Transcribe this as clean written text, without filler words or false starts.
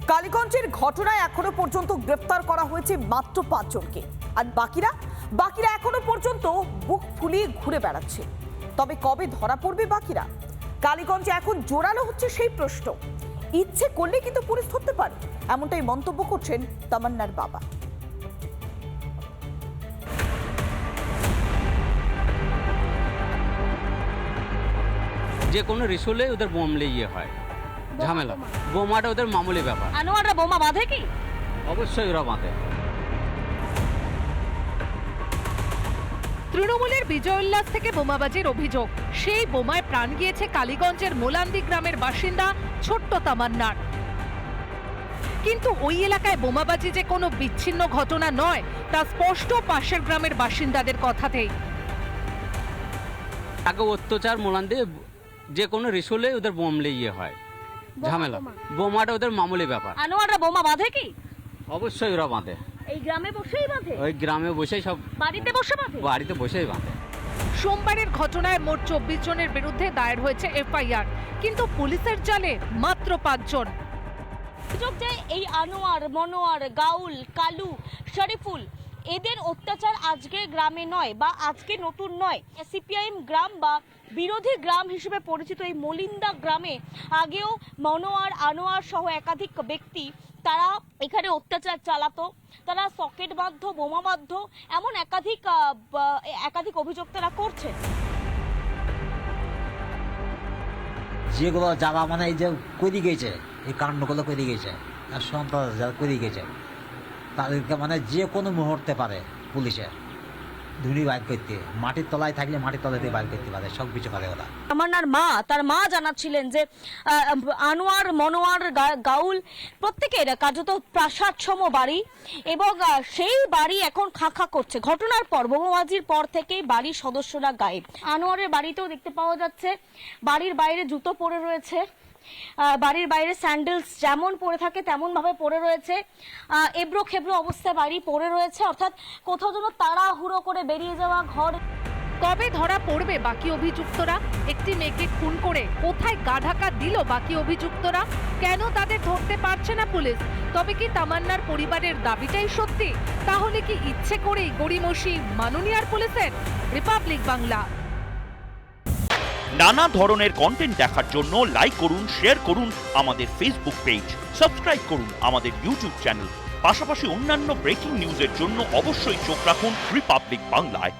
কালীগঞ্জের ঘটনায় এখনো পর্যন্ত গ্রেফতার করা হয়েছে মাত্র 5 জনকে, আর বাকিরা এখনো পর্যন্ত বুক ফুলিয়ে ঘুরে বেড়াচ্ছে। তবে কবে ধরা পড়বে বাকিরা? কালীগঞ্জে এখন জোরালো হচ্ছে সেই প্রশ্ন। ইচ্ছে করলে কিন্তু পুলিশ ধরতে পারে, এমনটাই মন্তব্য করছেন তামান্নার বাবা। যে কোনো রিসোলে ওদের বোমলে হয়, ঝামেলা। বোমাটা ওদের মামুলি ব্যাপার। আনোয়াররা বোমা বাঁধে কি? অবশ্যই ওরা বাঁধে। তৃণমূলের বিজয় উল্লাস থেকে বোমাবাজির অভিযোগ। সেই বোমায় প্রাণ গিয়েছে কালীগঞ্জের মোলান্দি গ্রামের বাসিন্দা ছোট্ট তামান্নার। কিন্তু ওই এলাকায় বোমাবাজি যে কোনো বিচ্ছিন্ন ঘটনা নয় তা স্পষ্ট পাশের গ্রামের বাসিন্দাদের কথাতেই। তাকে অত্যাচার মোলান্দি যে কোনো রিসোলে ওদের বোমলে হয়, ঝামেলা। বোমাটা ওদের মামুলি ব্যাপার। আনোয়াররা বোমা বাঁধে কি? অবশ্যই ওরা বাঁধে। এই গ্রামে বসেই বাঁধে? ওই গ্রামে বসেই সব বাড়িতে বসে বাঁধে? বাড়িতে বসেই বাঁধে। সোমবারের ঘটনায় মোট 24 জনের বিরুদ্ধে দায়ের হয়েছে এফআইআর, কিন্তু পুলিশের জালে মাত্র 5 জন। অভিযোগ যে এই আনোয়ার, মনোয়ার, গাউল, কালু, শরীফুল এদের অত্যাচার আজকে গ্রামে নয় বা আজকে নতুন নয়। সিপিআইএম গ্রাম বা বিরোধী গ্রাম হিসেবে পরিচিত এই মলিন্দা গ্রামে আগেও মনোয়ার, আনোয়ার সহ একাধিক ব্যক্তি তারা এখানে অত্যাচার চালাতো। তারা সকেট বাধ্য, বোমা বাধ্য, এমন একাধিক অভিযোগ তারা করছেন। যেগুলো যারা মানে এই যে করে গেছে, এই কাণ্ডগুলো করে গেছে, সন্ত্রাস যারা করে গেছে, তাদেরকে মানে যে কোনো মুহূর্তে পারে পুলিশে ধুনি বাইর করতে, মাটির তলায় থাকলে মাটির তলাতে বাইর করতে পারে, সব কিছু পারে ওরা। তামান্নার মা, তার মা জানাচ্ছিলেন যে আনোয়ার, মনোয়ার, গাউল প্রত্যেকের কার্যত প্রাসাদসম বাড়ি এবং সেই বাড়ি এখন খাঁ করছে। ঘটনার পর, বোমাবাজির পর থেকেই বাড়ির সদস্যরা গায়েব। আনোয়ারের বাড়িতেও দেখতে পাওয়া যাচ্ছে বাড়ির বাইরে জুতো পড়ে রয়েছে, বাড়ির বাইরে স্যান্ডেলস যেমন পরে থাকে তেমন ভাবে পড়ে রয়েছে, এবড়ো খেবড়ো অবস্থায় বাড়ি পড়ে রয়েছে, অর্থাৎ কোথাও যেন তাড়াহুড়ো করে বেরিয়ে যাওয়া ঘর। কবে ধরা পড়বে বাকি অভিযুক্তরা? একটি মেয়েকে খুন করে কোথায় গা ঢাকা দিল বাকি অভিযুক্তরা? কেন তাদের ধরতে পারছে না পুলিশ? তবে কি তামান্নার পরিবারের দাবিটাই সত্যি? তাহলে কি ইচ্ছে করেই গড়িমসি মাননীয়ার পুলিশের? রিপাবলিক বাংলা। নানা ধরনের কন্টেন্ট দেখার জন্য লাইক করুন, শেয়ার করুন আমাদের ফেসবুক পেজ, সাবস্ক্রাইব করুন আমাদের ইউটিউব চ্যানেল। পাশাপাশি অন্যান্য ব্রেকিং নিউজের জন্য অবশ্যই চোখ রাখুন রিপাবলিক বাংলায়।